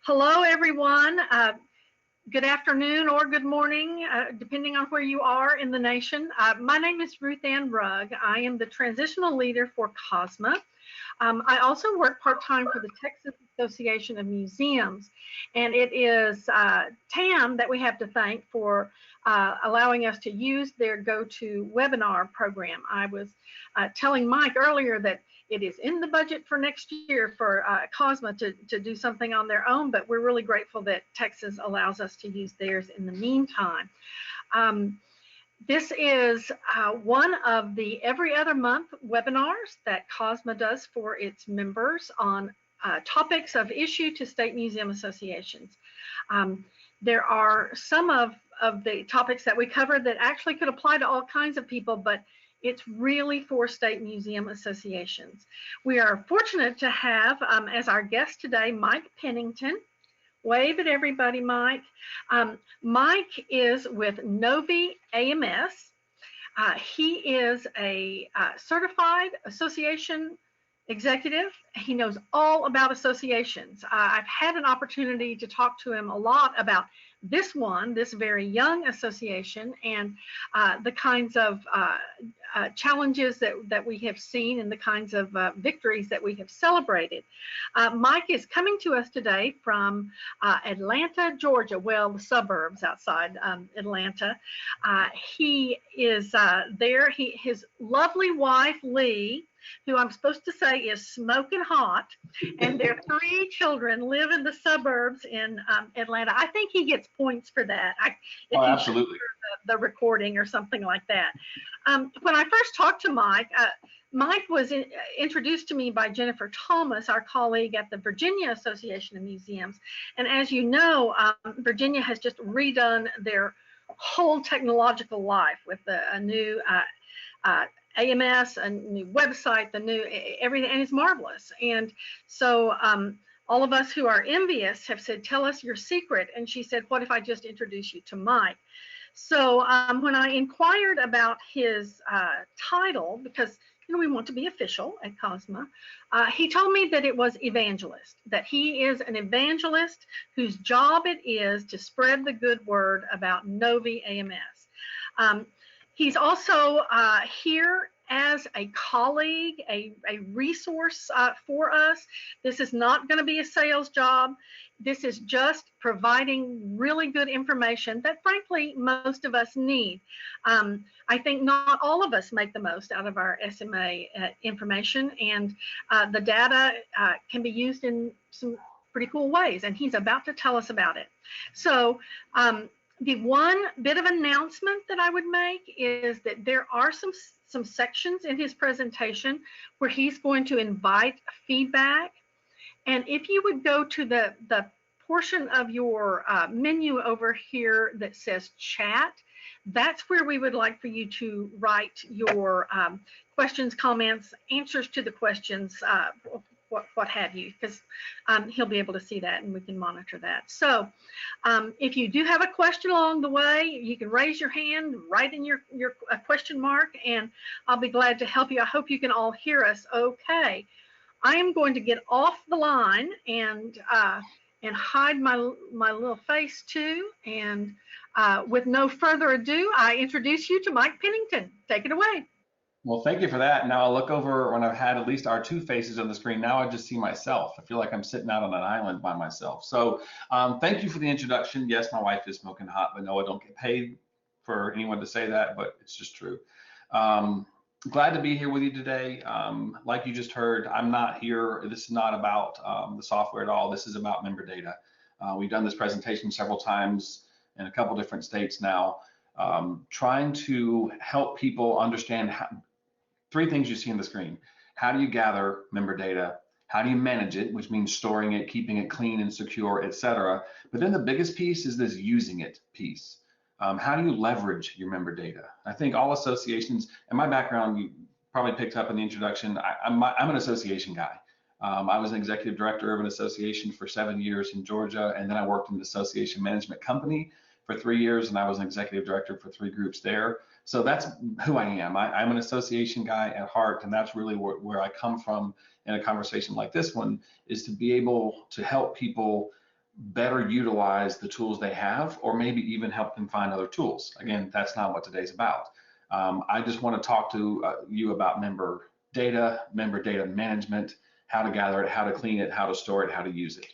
Hello, everyone. Good afternoon or good morning, depending on where you are in the nation. My name is Ruth Ann Rugg. I am the transitional leader for COSMA. I also work part-time for the Texas Association of Museums, and it is TAM that we have to thank for allowing us to use their GoToWebinar program. I was telling Mike earlier that it is in the budget for next year for COSMA to do something on their own, but we're really grateful that Texas allows us to use theirs in the meantime. This is one of the every other month webinars that COSMA does for its members on topics of issue to state museum associations. There are some of the topics that we cover that actually could apply to all kinds of people, but it's really for state museum associations. We are fortunate to have as our guest today, Mike Pennington. Wave at everybody, Mike. Mike is with Novi AMS. He is a certified association executive. He knows all about associations. I've had an opportunity to talk to him a lot about this very young association, and the kinds of challenges that we have seen and the kinds of victories that we have celebrated. Mike is coming to us today from Atlanta, Georgia, well, the suburbs outside Atlanta. He is there. His lovely wife, Lee, who I'm supposed to say is smoking hot, and their 3 children live in the suburbs in Atlanta. I think he gets points for that. Oh, absolutely. The recording or something like that. When I first talked to Mike, Mike was introduced to me by Jennifer Thomas, our colleague at the Virginia Association of Museums. And as you know, Virginia has just redone their whole technological life with a new AMS, a new website, the new everything, and it's marvelous. And so all of us who are envious have said, tell us your secret. And she said, what if I just introduce you to Mike? So when I inquired about his title, because we want to be official at COSMA, he told me that it was evangelist, that he is an evangelist whose job it is to spread the good word about Novi AMS. He's also here as a colleague, a resource for us. This is not going to be a sales job. This is just providing really good information that, frankly, most of us need. I think not all of us make the most out of our SMA information, and the data can be used in some pretty cool ways, and he's about to tell us about it. So the one bit of announcement that I would make is that there are some sections in his presentation where he's going to invite feedback. And if you would go to the portion of your menu over here that says chat, that's where we would like for you to write your questions, comments, answers to the questions, what have you, because he'll be able to see that and we can monitor that. So if you do have a question along the way, you can raise your hand, write in your question mark, and I'll be glad to help you. I hope you can all hear us okay. I am going to get off the line and hide my little face too. And with no further ado, I introduce you to Mike Pennington. Take it away. Well, thank you for that. Now I'll look over when I've had at least our 2 faces on the screen. Now I just see myself. I feel like I'm sitting out on an island by myself. So thank you for the introduction. Yes, my wife is smoking hot, but no, I don't get paid for anyone to say that, but it's just true. Glad to be here with you today. Like you just heard, I'm not here. This is not about the software at all. This is about member data. We've done this presentation several times in a couple different states now, trying to help people understand 3 things you see on the screen. How do you gather member data? How do you manage it, which means storing it, keeping it clean and secure, etc. But then the biggest piece is this using it piece. How do you leverage your member data? I think all associations, and my background, you probably picked up in the introduction, I'm an association guy. I was an executive director of an association for 7 years in Georgia, and then I worked in the association management company for 3 years, and I was an executive director for 3 groups there. So that's who I am. I'm an association guy at heart, and that's really where I come from in a conversation like this one, is to be able to help people better utilize the tools they have, or maybe even help them find other tools. Again, that's not what today's about. I just want to talk to you about member data management, how to gather it, how to clean it, how to store it, how to use it.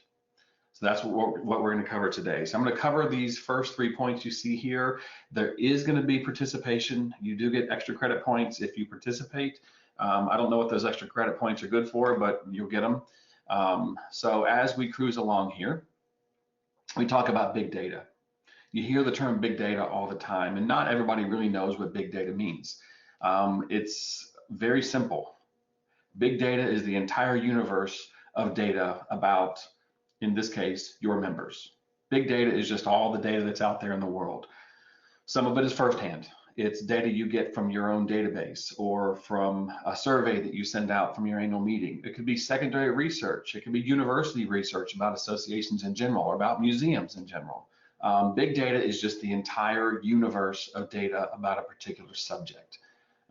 So that's what we're going to cover today. So I'm going to cover these first 3 points you see here. There is going to be participation. You do get extra credit points if you participate. I don't know what those extra credit points are good for, but you'll get them. So as we cruise along here, we talk about big data. You hear the term big data all the time, and not everybody really knows what big data means. It's very simple. Big data is the entire universe of data about, in this case, your members. Big data is just all the data that's out there in the world. Some of it is firsthand. It's data you get from your own database or from a survey that you send out from your annual meeting. It could be secondary research. It could be university research about associations in general or about museums in general. Big data is just the entire universe of data about a particular subject.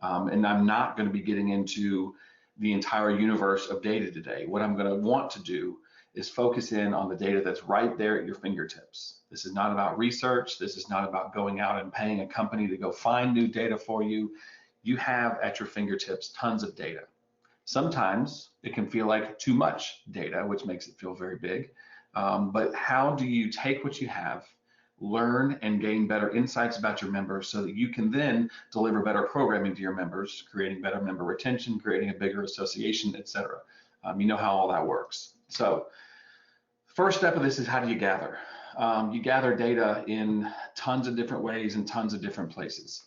And I'm not going to be getting into the entire universe of data today. What I'm going to want to do is focus in on the data that's right there at your fingertips. This is not about research. This is not about going out and paying a company to go find new data for you. You have at your fingertips tons of data. Sometimes it can feel like too much data, which makes it feel very big. But how do you take what you have, learn and gain better insights about your members so that you can then deliver better programming to your members, creating better member retention, creating a bigger association, etc. You know how all that works. So first step of this is, how do you gather? You gather data in tons of different ways in tons of different places.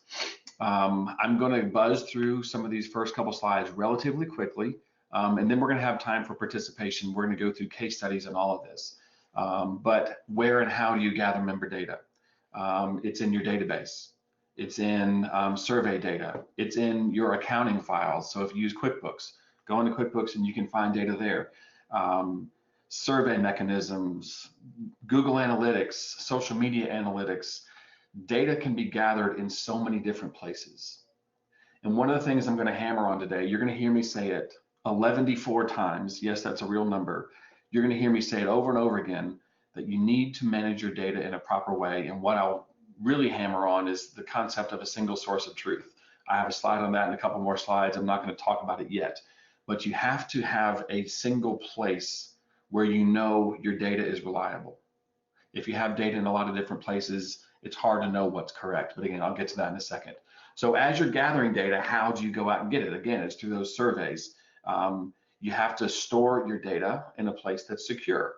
I'm going to buzz through some of these first couple slides relatively quickly, and then we're going to have time for participation. We're going to go through case studies and all of this. But where and how do you gather member data? It's in your database. It's in survey data. It's in your accounting files. So if you use QuickBooks, go into QuickBooks and you can find data there. Survey mechanisms, Google Analytics, social media analytics. Data can be gathered in so many different places. And one of the things I'm going to hammer on today, you're going to hear me say it 114 times. Yes, that's a real number. You're going to hear me say it over and over again, that you need to manage your data in a proper way. And what I'll really hammer on is the concept of a single source of truth. I have a slide on that and a couple more slides. I'm not going to talk about it yet, but you have to have a single place where you know your data is reliable. If you have data in a lot of different places, it's hard to know what's correct. But again, I'll get to that in a second. So as you're gathering data, how do you go out and get it? Again, it's through those surveys. You have to store your data in a place that's secure.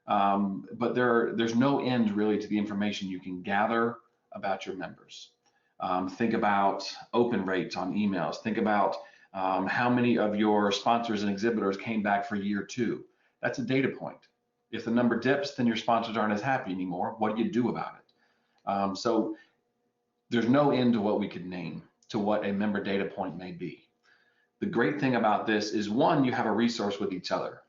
But there's no end really to the information you can gather about your members. Think about open rates on emails. Think about how many of your sponsors and exhibitors came back for year 2. That's a data point. If the number dips, then your sponsors aren't as happy anymore. What do you do about it? So there's no end to what we could name to what a member data point may be. The great thing about this is, one, you have a resource with each other.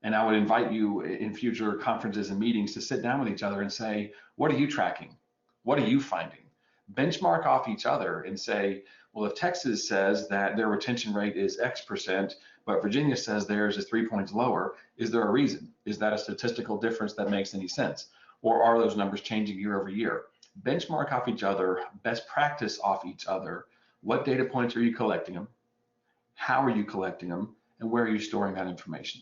And I would invite you in future conferences and meetings to sit down with each other and say, what are you tracking? What are you finding? Benchmark off each other and say, well, if Texas says that their retention rate is X%, but Virginia says theirs is 3 points lower, is there a reason? Is that a statistical difference that makes any sense? Or are those numbers changing year over year? Benchmark off each other, best practice off each other. What data points are you collecting them? How are you collecting them? And where are you storing that information?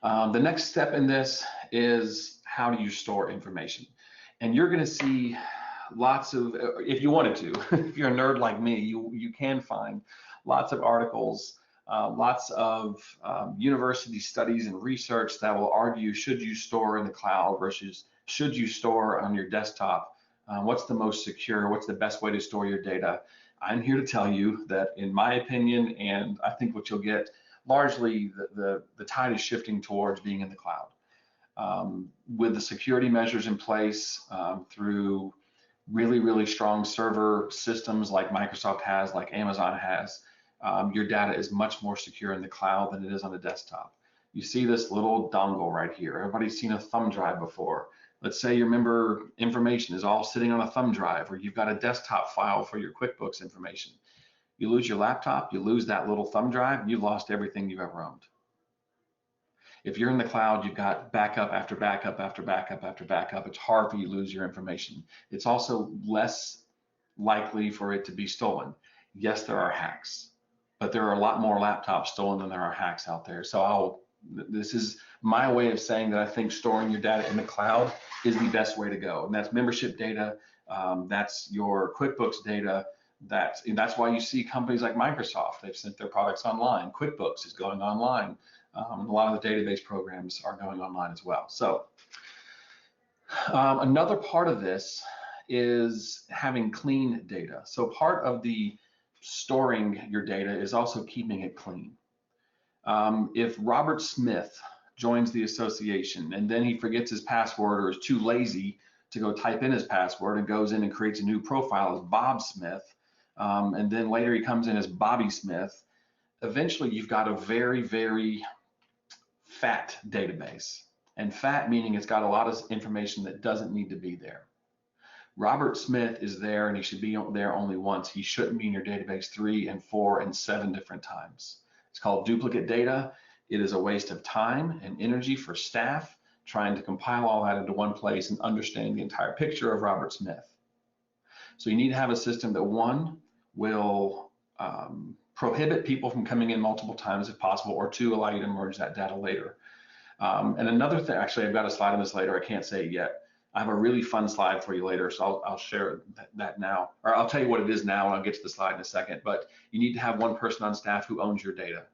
The next step in this is, how do you store information? And you're going to see lots of, if you wanted to, if you're a nerd like me, you can find lots of articles, lots of university studies and research that will argue, should you store in the cloud versus should you store on your desktop? What's the most secure? What's the best way to store your data? I'm here to tell you that, in my opinion, and I think what you'll get, largely the tide is shifting towards being in the cloud. With the security measures in place, through really, really strong server systems like Microsoft has, like Amazon has, your data is much more secure in the cloud than it is on the desktop. You see this little dongle right here. Everybody's seen a thumb drive before. Let's say your member information is all sitting on a thumb drive, or you've got a desktop file for your QuickBooks information. You lose your laptop, you lose that little thumb drive, and you've lost everything you've ever owned. If you're in the cloud, you've got backup after backup after backup after backup. It's hard for you to lose your information. It's also less likely for it to be stolen. Yes, there are hacks, but there are a lot more laptops stolen than there are hacks out there. So this is my way of saying that I think storing your data in the cloud is the best way to go. And that's membership data. That's your QuickBooks data. That's why you see companies like Microsoft, they've sent their products online. QuickBooks is going online. A lot of the database programs are going online as well. So another part of this is having clean data. So part of the storing your data is also keeping it clean. If Robert Smith joins the association and then he forgets his password or is too lazy to go type in his password and goes in and creates a new profile as Bob Smith, and then later he comes in as Bobby Smith, eventually you've got a very, very fat database. And fat meaning it's got a lot of information that doesn't need to be there. Robert Smith is there and he should be there only once. He shouldn't be in your database 3 and 4 and 7 different times. It's called duplicate data. It is a waste of time and energy for staff trying to compile all that into one place and understand the entire picture of Robert Smith. So you need to have a system that, one, will prohibit people from coming in multiple times if possible, or two, allow you to merge that data later. And another thing, actually, I've got a slide on this later. I can't say it yet. I have a really fun slide for you later, so I'll share that now, or I'll tell you what it is now and I'll get to the slide in a second. But you need to have one person on staff who owns your data,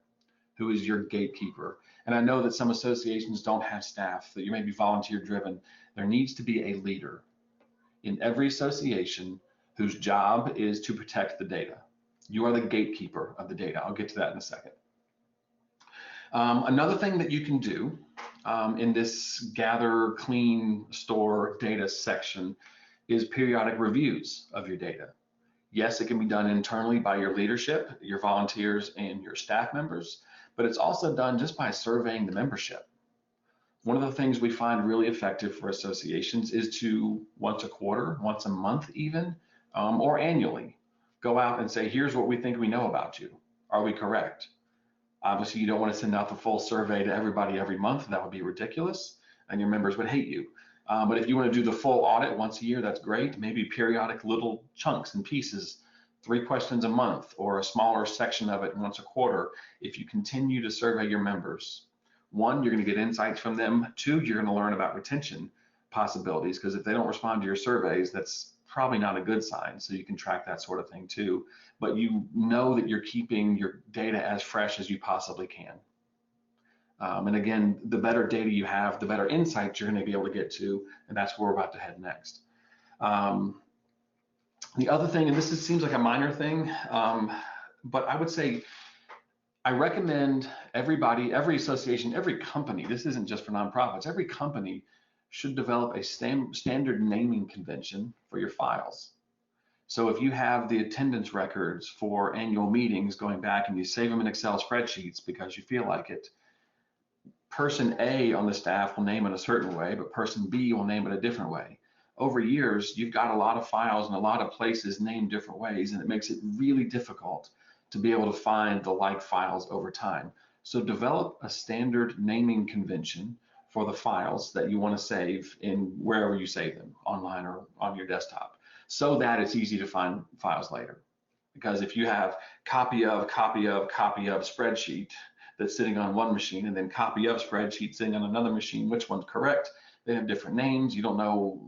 who is your gatekeeper. And I know that some associations don't have staff, that you may be volunteer driven. There needs to be a leader in every association whose job is to protect the data. You are the gatekeeper of the data. I'll get to that in a second. Another thing that you can do in this gather, clean, store data section is periodic reviews of your data. Yes, it can be done internally by your leadership, your volunteers, and your staff members, but it's also done just by surveying the membership. One of the things we find really effective for associations is to once a quarter, once a month even, or annually, go out and say, here's what we think we know about you. Are we correct? Obviously, you don't want to send out the full survey to everybody every month. That would be ridiculous, and your members would hate you. But if you want to do the full audit once a year, that's great. Maybe periodic little chunks and pieces, 3 questions a month, or a smaller section of it once a quarter. If you continue to survey your members, 1, you're going to get insights from them. 2, you're going to learn about retention possibilities, because if they don't respond to your surveys, that's probably not a good sign. So you can track that sort of thing too. But you know that you're keeping your data as fresh as you possibly can. And again, the better data you have, the better insights you're going to be able to get to, and that's where we're about to head next. The other thing, and seems like a minor thing, but I would say I recommend everybody, every association, every company, this isn't just for nonprofits, every company should develop a standard naming convention for your files. So if you have the attendance records for annual meetings going back and you save them in Excel spreadsheets because you feel like it, person A on the staff will name it a certain way, but person B will name it a different way. Over years, you've got a lot of files and a lot of places named different ways, and it makes it really difficult to be able to find the like files over time. So develop a standard naming convention for the files that you want to save in wherever you save them, online or on your desktop, so that it's easy to find files later. Because if you have copy of spreadsheet that's sitting on one machine and then copy of spreadsheet sitting on another machine, which one's correct? They have different names. You don't know.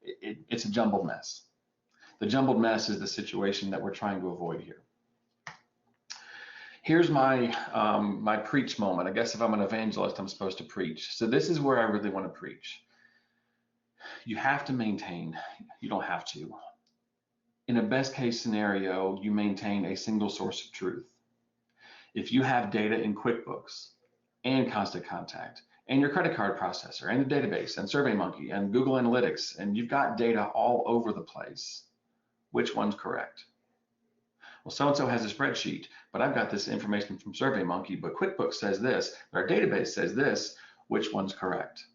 It's a jumbled mess. The jumbled mess is the situation that we're trying to avoid here. Here's my my preach moment. I guess if I'm an evangelist, I'm supposed to preach. So this is where I really want to preach. You have to maintain, you don't have to. In a best case scenario, you maintain a single source of truth. If you have data in QuickBooks and Constant Contact and your credit card processor and the database and SurveyMonkey and Google Analytics, and you've got data all over the place, which one's correct? Well, so-and-so has a spreadsheet, but I've got this information from SurveyMonkey, but QuickBooks says this, but our database says this, which one's correct?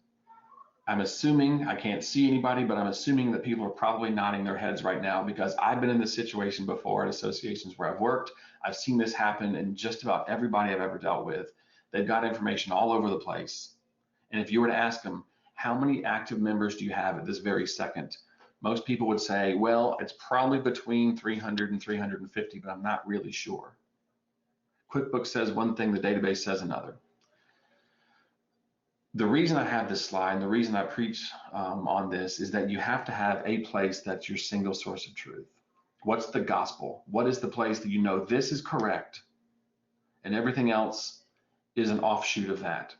I'm assuming, I can't see anybody, but I'm assuming that people are probably nodding their heads right now, because I've been in this situation before at associations where I've worked. I've seen this happen in just about everybody I've ever dealt with. They've got information all over the place. And if you were to ask them, how many active members do you have at this very second? Most people would say, well, it's probably between 300 and 350, but I'm not really sure. QuickBooks says one thing, the database says another. The reason I have this slide and the reason I preach on this is that you have to have a place that's your single source of truth. What's the gospel? What is the place that you know this is correct and everything else is an offshoot of that?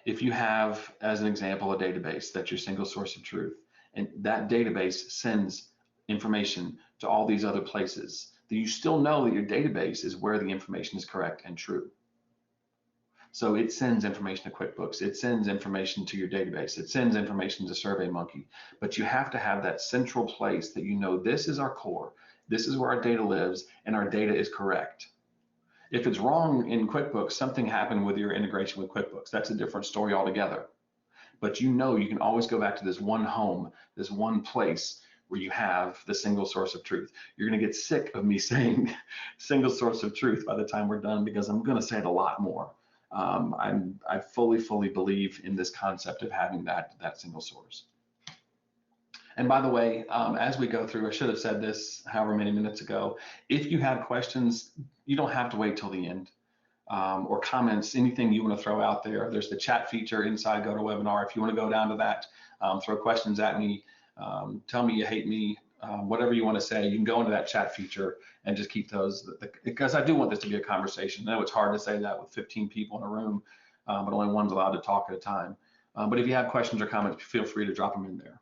If you have, as an example, a database that's your single source of truth, and that database sends information to all these other places, then you still know that your database is where the information is correct and true. So it sends information to QuickBooks, it sends information to your database, it sends information to SurveyMonkey, but you have to have that central place that you know this is our core, this is where our data lives, and our data is correct. If it's wrong in QuickBooks, something happened with your integration with QuickBooks. That's a different story altogether. But you know you can always go back to this one home, this one place where you have the single source of truth. You're going to get sick of me saying single source of truth by the time we're done, because I'm going to say it a lot more. I fully believe in this concept of having that single source. And by the way, as we go through, I should have said this however many minutes ago, if you have questions, you don't have to wait till the end, or comments, anything you want to throw out there. There's the chat feature inside GoToWebinar. If you want to go down to that, throw questions at me, tell me you hate me, whatever you want to say, you can go into that chat feature and just keep those, because I do want this to be a conversation. I know it's hard to say that with 15 people in a room, but only one's allowed to talk at a time. But if you have questions or comments, feel free to drop them in there.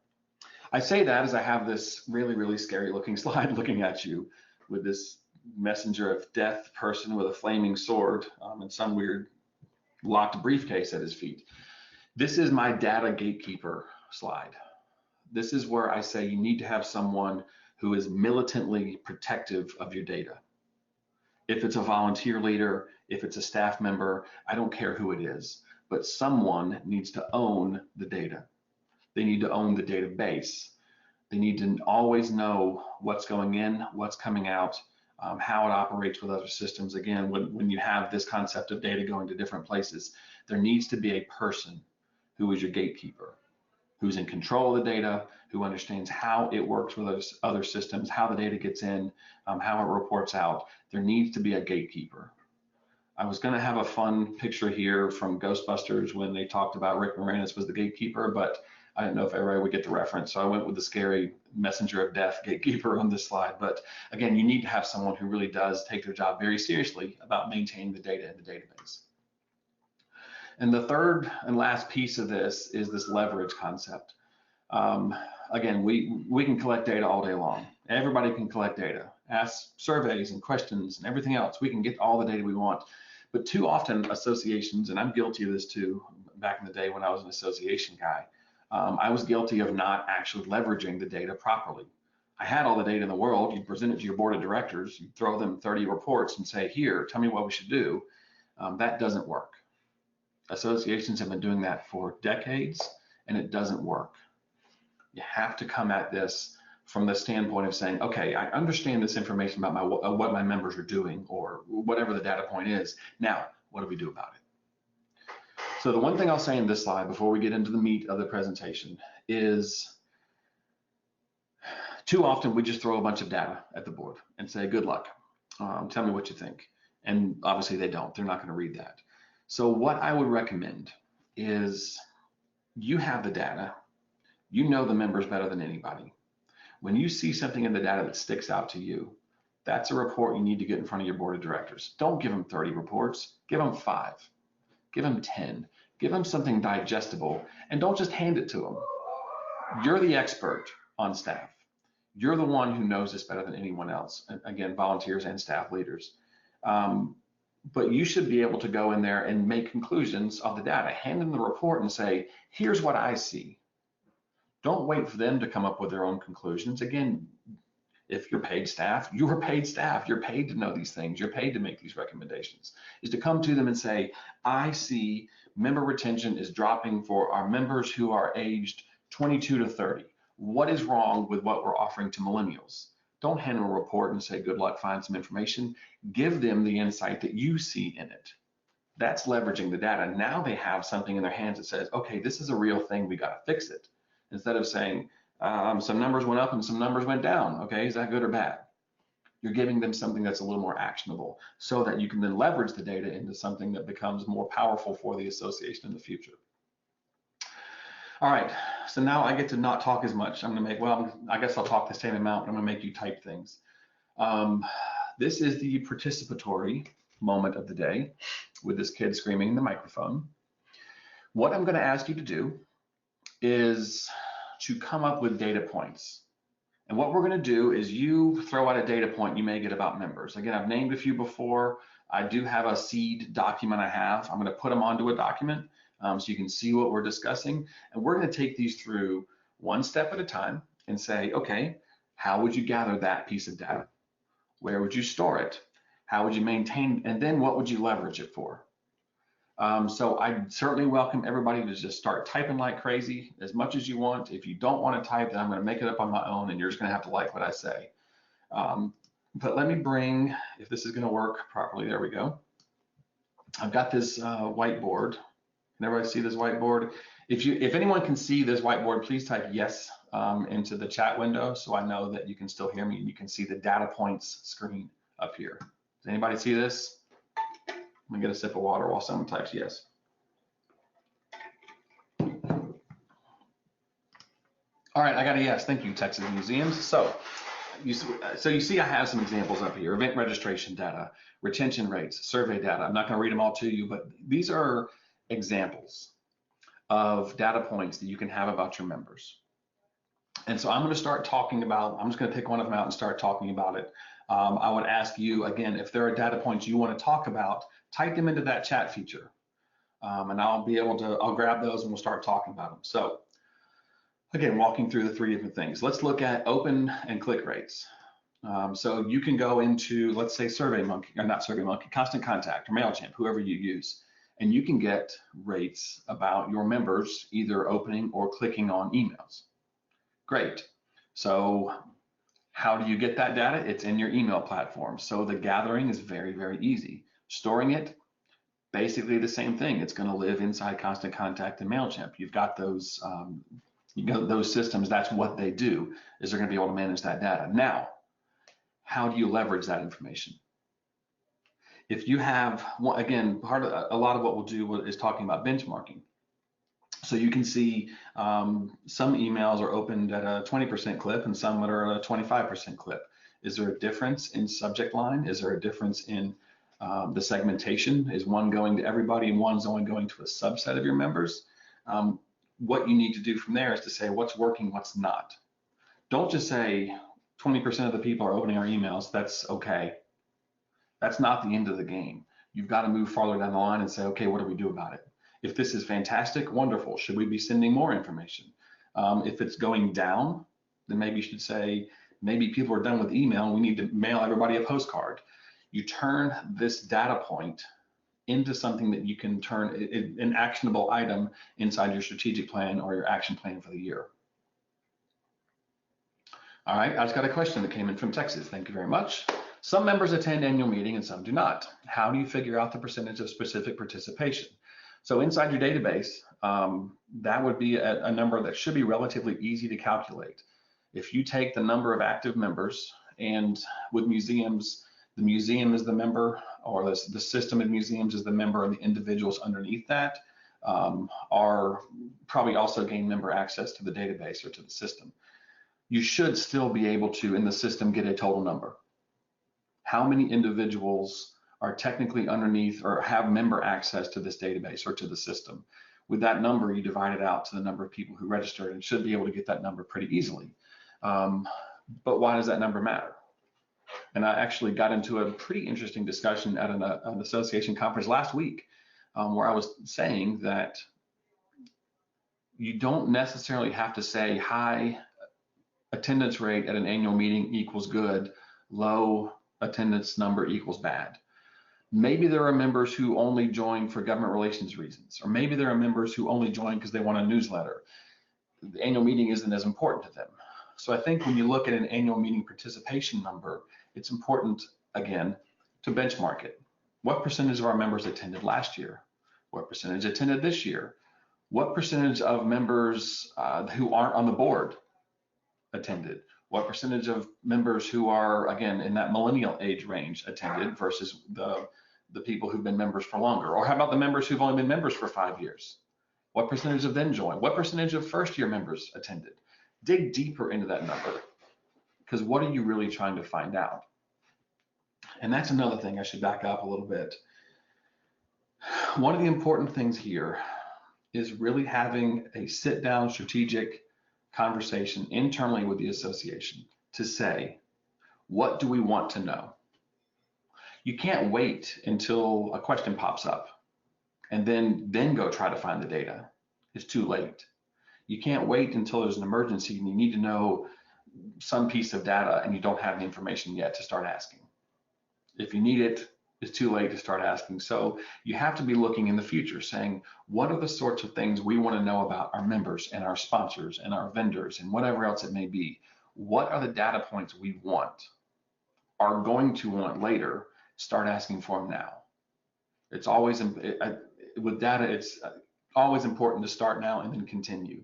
I say that as I have this really scary looking slide looking at you with this messenger of death person with a flaming sword and some weird locked briefcase at his feet. This is my data gatekeeper slide. This is where I say you need to have someone who is militantly protective of your data. If it's a volunteer leader, if it's a staff member, I don't care who it is, but someone needs to own the data. They need to own the database. They need to always know what's going in, what's coming out, how it operates with other systems. Again, when you have this concept of data going to different places, there needs to be a person who is your gatekeeper, who's in control of the data, who understands how it works with those other systems, how the data gets in, how it reports out. There needs to be a gatekeeper. I was going to have a fun picture here from Ghostbusters when they talked about Rick Moranis was the gatekeeper, but I didn't know if everybody would get the reference. So I went with the scary messenger of death gatekeeper on this slide. But again, you need to have someone who really does take their job very seriously about maintaining the data in the database. And the third and last piece of this is this leverage concept. Again, we can collect data all day long. Everybody can collect data, ask surveys and questions and everything else. We can get all the data we want. But too often associations, and I'm guilty of this too, back in the day when I was an association guy, I was guilty of not actually leveraging the data properly. I had all the data in the world. You present it to your board of directors, you throw them 30 reports and say, here, tell me what we should do. That doesn't work. Associations have been doing that for decades, and it doesn't work. You have to come at this from the standpoint of saying, okay, I understand this information about what my members are doing or whatever the data point is. Now, what do we do about it? So the one thing I'll say in this slide before we get into the meat of the presentation is too often we just throw a bunch of data at the board and say, good luck, tell me what you think. And obviously they don't, they're not going to read that. So what I would recommend is you have the data, you know the members better than anybody. When you see something in the data that sticks out to you, that's a report you need to get in front of your board of directors. Don't give them 30 reports, give them 5, give them 10, give them something digestible, and don't just hand it to them. You're the expert on staff. You're the one who knows this better than anyone else. And again, volunteers and staff leaders. But you should be able to go in there and make conclusions of the data. Hand them the report and say, here's what I see. Don't wait for them to come up with their own conclusions. Again, if you're paid staff, you're paid staff. You're paid to know these things. You're paid to make these recommendations. Is to come to them and say, I see member retention is dropping for our members who are aged 22 to 30. What is wrong with what we're offering to millennials? Don't hand them a report and say, good luck, find some information. Give them the insight that you see in it. That's leveraging the data. Now they have something in their hands that says, okay, this is a real thing, we got to fix it. Instead of saying, some numbers went up and some numbers went down. Okay, is that good or bad? You're giving them something that's a little more actionable so that you can then leverage the data into something that becomes more powerful for the association in the future. All right, so now I get to not talk as much. I'm gonna make, well, I guess I'll talk the same amount, but I'm gonna make you type things. This is the participatory moment of the day with this kid screaming in the microphone. What I'm gonna ask you to do is to come up with data points. And what we're going to do is you throw out a data point you may get about members. Again, I've named a few before. I do have a seed document I have. I'm going to put them onto a document so you can see what we're discussing. And we're going to take these through one step at a time and say, okay, how would you gather that piece of data? Where would you store it? How would you maintain? And then what would you leverage it for? So I certainly welcome everybody to just start typing like crazy as much as you want. If you don't want to type, then I'm going to make it up on my own and you're just going to have to like what I say. But let me bring, if this is going to work properly, there we go. I've got this whiteboard. Can everybody see this whiteboard? If anyone can see this whiteboard, please type yes into the chat window so I know that you can still hear me and you can see the data points screen up here. Does anybody see this? I'm gonna get a sip of water while someone types yes. All right, I got a yes. Thank you, Texas Museums. So you see I have some examples up here: event registration data, retention rates, survey data. I'm not going to read them all to you, but these are examples of data points that you can have about your members. And so I'm going to start talking about, I'm just going to pick one of them out and start talking about it. I would ask you, again, if there are data points you want to talk about, type them into that chat feature. And I'll grab those and we'll start talking about them. So again, walking through the three different things. Let's look at open and click rates. So you can go into, let's say SurveyMonkey, or not SurveyMonkey, Constant Contact or MailChimp, whoever you use, and you can get rates about your members either opening or clicking on emails. Great. So how do you get that data? It's in your email platform. So the gathering is very, very easy. Storing it, basically the same thing. It's going to live inside Constant Contact and MailChimp. You've got those, those systems. That's what they do, is they're going to be able to manage that data. Now, how do you leverage that information? If you have, again, a lot of what we'll do is talking about benchmarking. So you can see some emails are opened at a 20% clip and some that are at a 25% clip. Is there a difference in subject line? Is there a difference in the segmentation? Is one going to everybody and one's only going to a subset of your members? What you need to do from there is to say what's working, what's not. Don't just say 20% of the people are opening our emails. That's okay. That's not the end of the game. You've got to move farther down the line and say, okay, what do we do about it? If this is fantastic, wonderful. Should we be sending more information? If it's going down, then maybe you should say, maybe people are done with email. We need to mail everybody a postcard. You turn this data point into something that you can turn an actionable item inside your strategic plan or your action plan for the year. All right, I just got a question that came in from Texas. Thank you very much. Some members attend annual meeting and some do not. How do you figure out the percentage of specific participation? So inside your database, that would be a number that should be relatively easy to calculate. If you take the number of active members, and with museums, the museum is the member, or the system of museums is the member, and the individuals underneath that are probably also gain member access to the database or to the system. You should still be able to, in the system, get a total number. How many individuals are technically underneath or have member access to this database or to the system? With that number, you divide it out to the number of people who registered and should be able to get that number pretty easily. But why does that number matter? And I actually got into a pretty interesting discussion at an association conference last week where I was saying that you don't necessarily have to say high attendance rate at an annual meeting equals good, low attendance number equals bad. Maybe there are members who only join for government relations reasons, or maybe there are members who only join because they want a newsletter. The annual meeting isn't as important to them. So I think when you look at an annual meeting participation number, it's important, again, to benchmark it. What percentage of our members attended last year? What percentage attended this year? What percentage of members who aren't on the board attended? What percentage of members who are, again, in that millennial age range attended versus the people who've been members for longer? Or how about the members who've only been members for 5 years? What percentage of them joined? What percentage of first-year members attended? Dig deeper into that number, because what are you really trying to find out? And that's another thing. I should back up a little bit. One of the important things here is really having a sit-down strategic conversation internally with the association to say, what do we want to know? You can't wait until a question pops up and then go try to find the data. It's too late. You can't wait until there's an emergency and you need to know some piece of data and you don't have the information yet to start asking. If you need it, it's too late to start asking. So you have to be looking in the future, saying, what are the sorts of things we want to know about our members and our sponsors and our vendors and whatever else it may be? What are the data points we are going to want later? Start asking for them now. It's always, with data, it's always important to start now and then continue.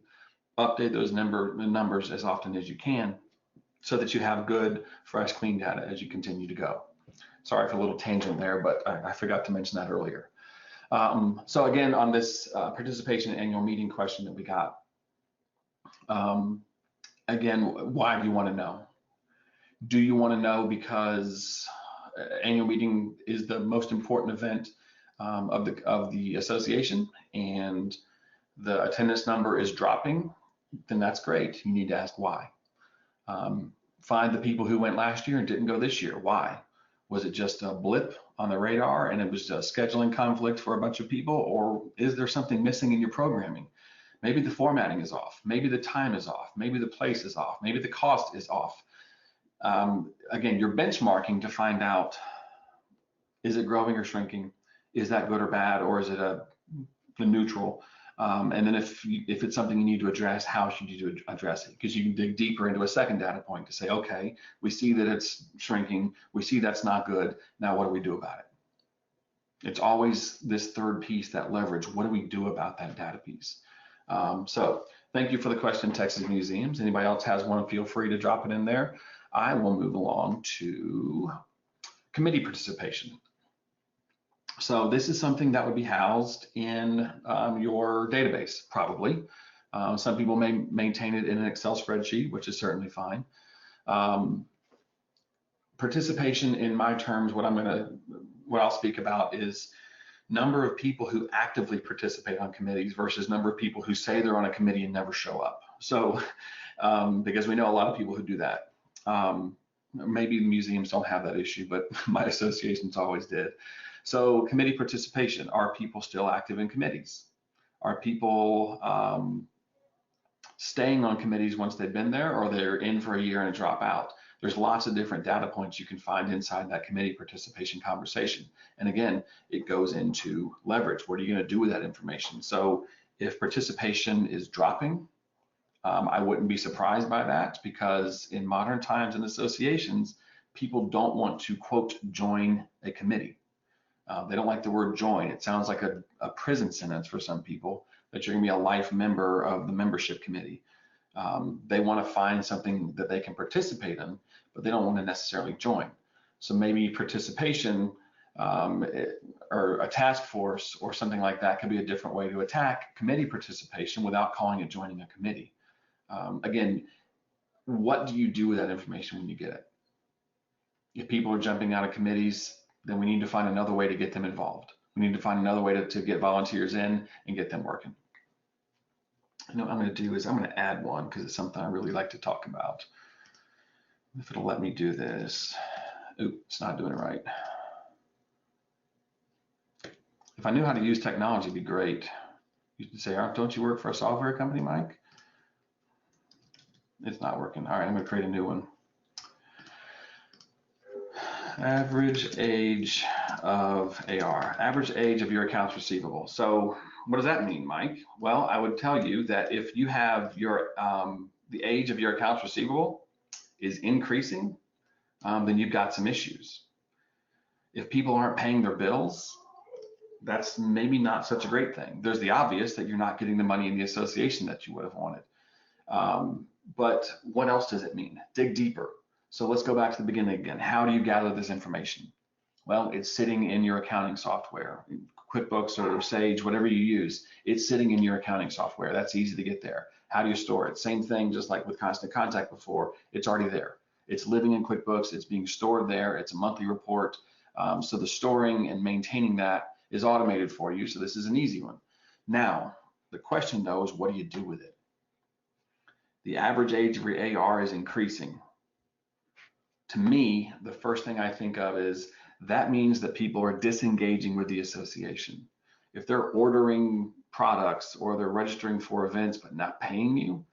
Update those numbers as often as you can so that you have good, fresh, clean data as you continue to go. Sorry for a little tangent there, but I forgot to mention that earlier. So again, on this participation annual meeting question that we got, again, why do you want to know? Do you want to know because annual meeting is the most important event of the association and the attendance number is dropping? Then that's great. You need to ask why. Find the people who went last year and didn't go this year. Why? Was it just a blip on the radar and it was a scheduling conflict for a bunch of people, or is there something missing in your programming? Maybe the formatting is off. Maybe the time is off. Maybe the place is off. Maybe the cost is off. Again, you're benchmarking to find out, is it growing or shrinking? Is that good or bad, or is it a neutral? And then if it's something you need to address, how should you address it? Because you can dig deeper into a second data point to say, okay, we see that it's shrinking. We see that's not good. Now, what do we do about it? It's always this third piece, that leverage. What do we do about that data piece? So thank you for the question, Texas Museums. Anybody else has one, feel free to drop it in there. I will move along to committee participation. So this is something that would be housed in your database, probably. Some people may maintain it in an Excel spreadsheet, which is certainly fine. Participation, in my terms, what I'll speak about is number of people who actively participate on committees versus number of people who say they're on a committee and never show up. So, because we know a lot of people who do that. Maybe the museums don't have that issue, but my associations always did. So committee participation, are people still active in committees? Are people staying on committees once they've been there, or they're in for a year and drop out? There's lots of different data points you can find inside that committee participation conversation. And again, it goes into leverage. What are you going to do with that information? So if participation is dropping, I wouldn't be surprised by that, because in modern times and associations, people don't want to, quote, join a committee. They don't like the word join. It sounds like a prison sentence for some people, that you're going to be a life member of the membership committee. They want to find something that they can participate in, but they don't want to necessarily join. So maybe participation or a task force or something like that could be a different way to attack committee participation without calling it joining a committee. Again, what do you do with that information when you get it? If people are jumping out of committees, then we need to find another way to get them involved. We need to find another way to get volunteers in and get them working. You know what I'm going to do is I'm going to add one, because it's something I really like to talk about. If it'll let me do this. Ooh, it's not doing it right. If I knew how to use technology, it'd be great. You could say, don't you work for a software company, Mike? It's not working. All right, I'm going to create a new one. Average age of AR, average age of your accounts receivable. So what does that mean, Mike? Well, I would tell you that if you have your the age of your accounts receivable is increasing, then you've got some issues. If people aren't paying their bills, that's maybe not such a great thing. There's the obvious that you're not getting the money in the association that you would have wanted. But what else does it mean? Dig deeper. So let's go back to the beginning again. How do you gather this information? Well, it's sitting in your accounting software, QuickBooks or Sage, whatever you use. It's sitting in your accounting software. That's easy to get there. How do you store it? Same thing, just like with Constant Contact before, it's already there. It's living in QuickBooks. It's being stored there. It's a monthly report. So the storing and maintaining that is automated for you. So this is an easy one. Now, the question though is, what do you do with it? The average age of your AR is increasing. To me, the first thing I think of is that means that people are disengaging with the association. If they're ordering products or they're registering for events but not paying you,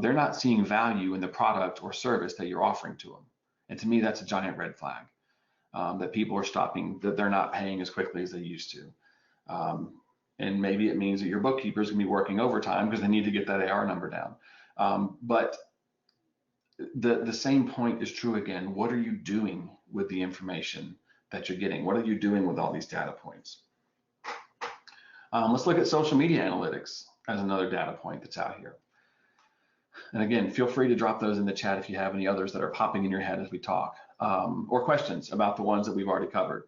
they're not seeing value in the product or service that you're offering to them. And to me, that's a giant red flag, that people are stopping, that they're not paying as quickly as they used to. And maybe it means that your bookkeeper is going to be working overtime because they need to get that AR number down. But the same point is true again. What are you doing with the information that you're getting? What are you doing with all these data points? Let's look at social media analytics as another data point that's out here. And again, feel free to drop those in the chat if you have any others that are popping in your head as we talk, or questions about the ones that we've already covered.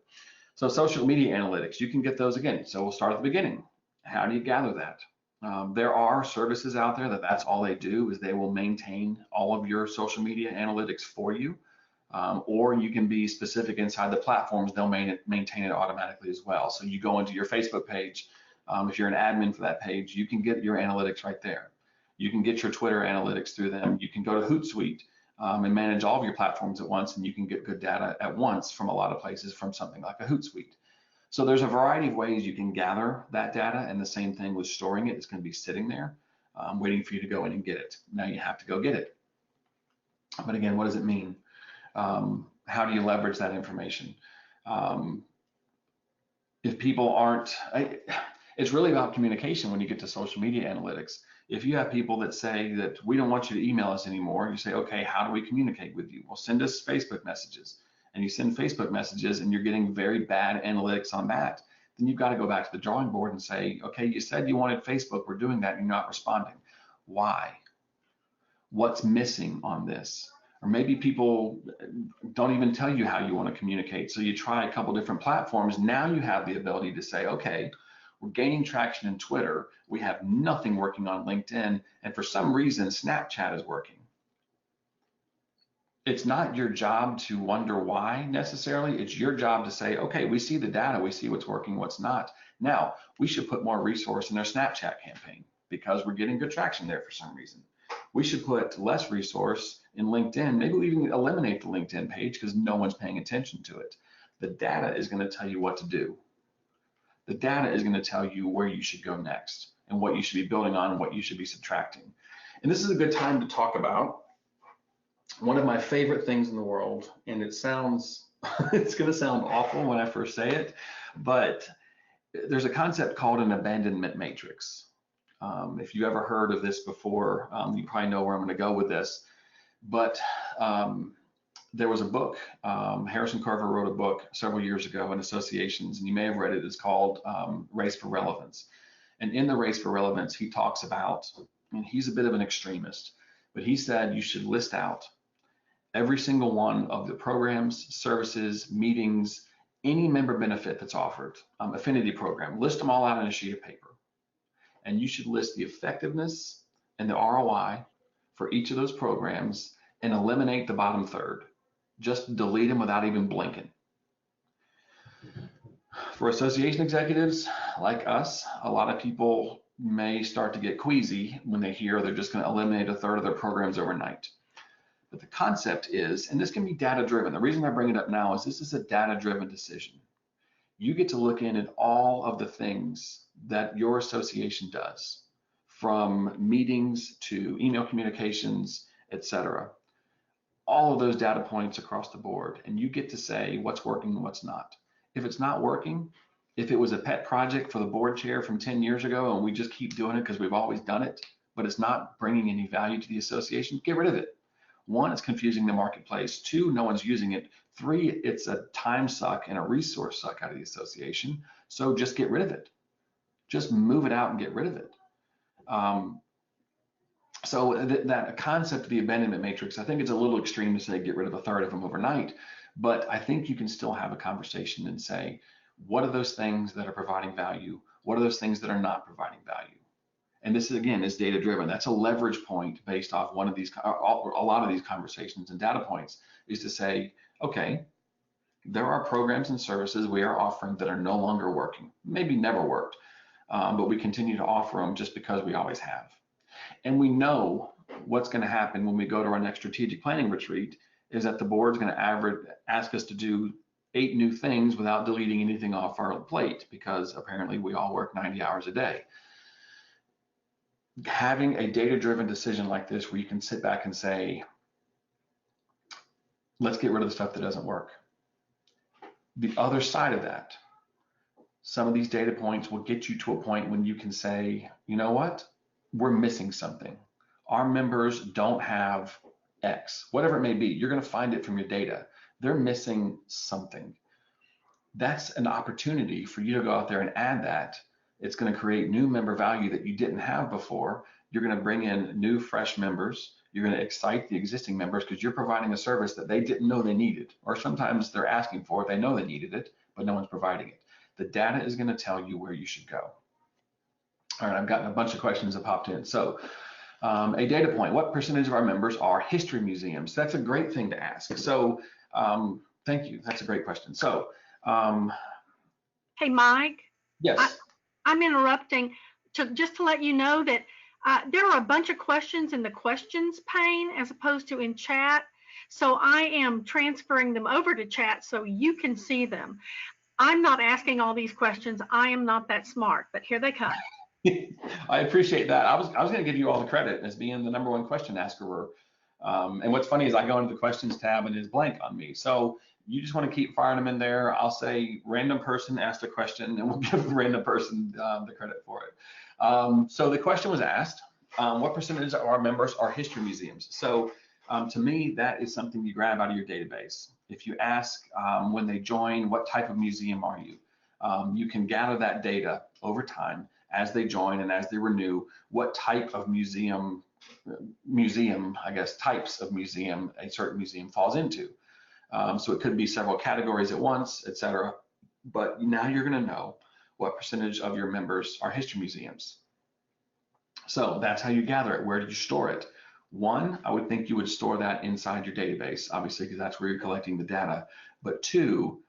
So social media analytics, you can get those again. So we'll start at the beginning. How do you gather that? There are services out there that's all they do is they will maintain all of your social media analytics for you, or you can be specific inside the platforms. They'll maintain it automatically as well. So you go into your Facebook page. If you're an admin for that page, you can get your analytics right there. You can get your Twitter analytics through them. You can go to Hootsuite and manage all of your platforms at once, and you can get good data at once from a lot of places from something like a Hootsuite. So there's a variety of ways you can gather that data, and the same thing with storing it. It's going to be sitting there waiting for you to go in and get it. Now you have to go get it. But again, what does it mean? How do you leverage that information? If people aren't, it's really about communication when you get to social media analytics. If you have people that say that we don't want you to email us anymore, you say, okay, how do we communicate with you? Well, send us Facebook messages. And you send Facebook messages and you're getting very bad analytics on that, then you've got to go back to the drawing board and say, okay, you said you wanted Facebook, we're doing that, and you're not responding. Why? What's missing on this? Or maybe people don't even tell you how you want to communicate. So you try a couple different platforms. Now you have the ability to say, okay, we're gaining traction in Twitter. We have nothing working on LinkedIn. And for some reason, Snapchat is working. It's not your job to wonder why necessarily. It's your job to say, okay, we see the data, we see what's working, what's not. Now, we should put more resource in our Snapchat campaign because we're getting good traction there for some reason. We should put less resource in LinkedIn. Maybe we even eliminate the LinkedIn page because no one's paying attention to it. The data is going to tell you what to do. The data is going to tell you where you should go next and what you should be building on and what you should be subtracting. And this is a good time to talk about one of my favorite things in the world, and it sounds, it's going to sound awful when I first say it, but there's a concept called an abandonment matrix. If you ever heard of this before, you probably know where I'm going to go with this, but there was a book, Harrison Carver wrote a book several years ago in associations, and you may have read it. It's called Race for Relevance. And in the Race for Relevance, he talks about, and he's a bit of an extremist, but he said you should list out every single one of the programs, services, meetings, any member benefit that's offered, affinity program, list them all out on a sheet of paper. And you should list the effectiveness and the ROI for each of those programs and eliminate the bottom third. Just delete them without even blinking. For association executives like us, a lot of people may start to get queasy when they hear they're just going to eliminate a third of their programs overnight. But the concept is, and this can be data driven. The reason I bring it up now is this is a data driven decision. You get to look in at all of the things that your association does, from meetings to email communications, etc. All of those data points across the board, and you get to say what's working and what's not. If it's not working, if it was a pet project for the board chair from 10 years ago and we just keep doing it because we've always done it, but it's not bringing any value to the association, get rid of it. One, it's confusing the marketplace. Two, no one's using it. Three, it's a time suck and a resource suck out of the association. So just get rid of it. Just move it out and get rid of it. So that concept of the abandonment matrix, I think it's a little extreme to say get rid of a third of them overnight, but I think you can still have a conversation and say, what are those things that are providing value? What are those things that are not providing value? And this is, again, is data driven. That's a leverage point based off one of these, a lot of these conversations and data points, is to say, okay, there are programs and services we are offering that are no longer working, maybe never worked, but we continue to offer them just because we always have. And we know what's going to happen when we go to our next strategic planning retreat is that the board's going to ask us to do 8 new things without deleting anything off our plate, because apparently we all work 90 hours a day. Having a data-driven decision like this where you can sit back and say, let's get rid of the stuff that doesn't work. The other side of that, some of these data points will get you to a point when you can say, you know what? We're missing something. Our members don't have X, whatever it may be. You're going to find it from your data. They're missing something. That's an opportunity for you to go out there and add that. It's going to create new member value that you didn't have before. You're going to bring in new, fresh members. You're going to excite the existing members because you're providing a service that they didn't know they needed, or sometimes they're asking for it. They know they needed it, but no one's providing it. The data is going to tell you where you should go. All right, I've gotten a bunch of questions that popped in. So a data point, what percentage of our members are history museums? That's a great thing to ask. So thank you, that's a great question. So. Hey, Mike. Yes. I'm interrupting just to let you know that there are a bunch of questions in the questions pane as opposed to in chat. So I am transferring them over to chat so you can see them. I'm not asking all these questions. I am not that smart, but here they come. I appreciate that. I was going to give you all the credit as being the #1 question asker. And what's funny is I go into the questions tab and it's blank on me. So you just want to keep firing them in there. I'll say random person asked a question and we'll give the random person the credit for it. So the question was asked, what percentage of our members are history museums? So to me, that is something you grab out of your database. If you ask when they join, what type of museum are you? You can gather that data over time as they join and as they renew, what type of museum, I guess, types of museum a certain museum falls into. So it could be several categories at once, et cetera. But now you're going to know what percentage of your members are history museums. So that's how you gather it. Where do you store it? One, I would think you would store that inside your database, obviously, because that's where you're collecting the data. But two,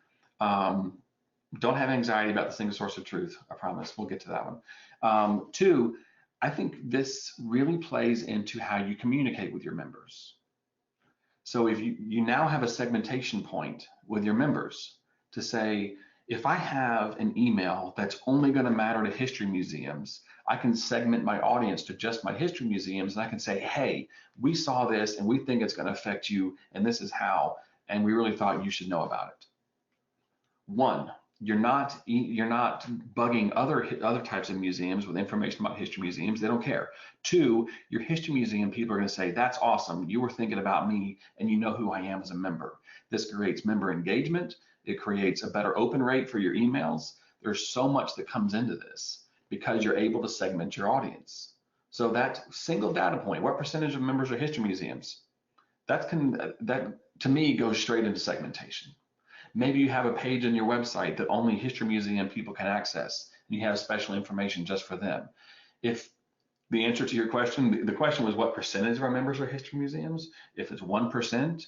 don't have anxiety about the single source of truth. I promise. We'll get to that one. Two, I think this really plays into how you communicate with your members. So if you now have a segmentation point with your members to say, if I have an email that's only going to matter to history museums, I can segment my audience to just my history museums, and I can say, hey, we saw this and we think it's going to affect you, and this is how, and we really thought you should know about it. One, you're not bugging other types of museums with information about history museums. They don't care. Two, your history museum people are going to say, that's awesome. You were thinking about me and you know who I am as a member. This creates member engagement. It creates a better open rate for your emails. There's so much that comes into this because you're able to segment your audience. So that single data point, what percentage of members are history museums? That to me goes straight into segmentation. Maybe you have a page on your website that only history museum people can access, and you have special information just for them. If the answer to your question, the question was what percentage of our members are history museums? If it's 1%,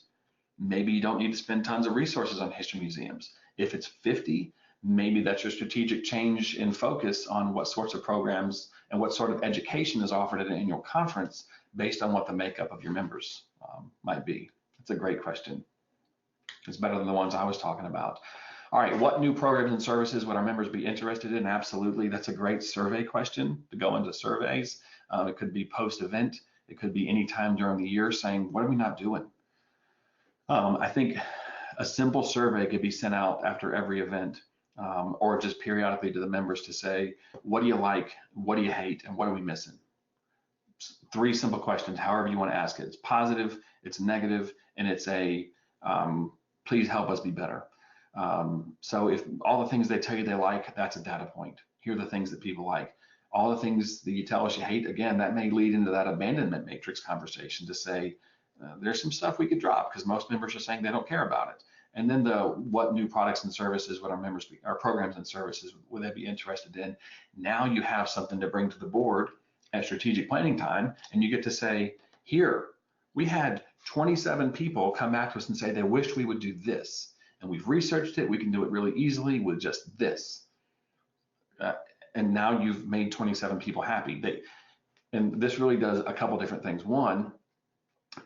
maybe you don't need to spend tons of resources on history museums. If it's 50, maybe that's your strategic change in focus on what sorts of programs and what sort of education is offered at an annual conference based on what the makeup of your members might be. It's a great question. It's better than the ones I was talking about. All right, what new programs and services would our members be interested in? Absolutely, that's a great survey question to go into surveys. It could be post-event. It could be any time during the year saying, what are we not doing? I think a simple survey could be sent out after every event or just periodically to the members to say, what do you like, what do you hate, and what are we missing? 3 simple questions, however you want to ask it. It's positive, it's negative, and it's a please help us be better. So if all the things they tell you they like, that's a data point. Here are the things that people like. All the things that you tell us you hate, again, that may lead into that abandonment matrix conversation to say, there's some stuff we could drop because most members are saying they don't care about it. And then what new products and services would our programs and services would they be interested in? Now you have something to bring to the board at strategic planning time, and you get to say, here, we had 27 people come back to us and say they wished we would do this. And we've researched it, we can do it really easily with just this. And now you've made 27 people happy. And this really does a couple different things. One,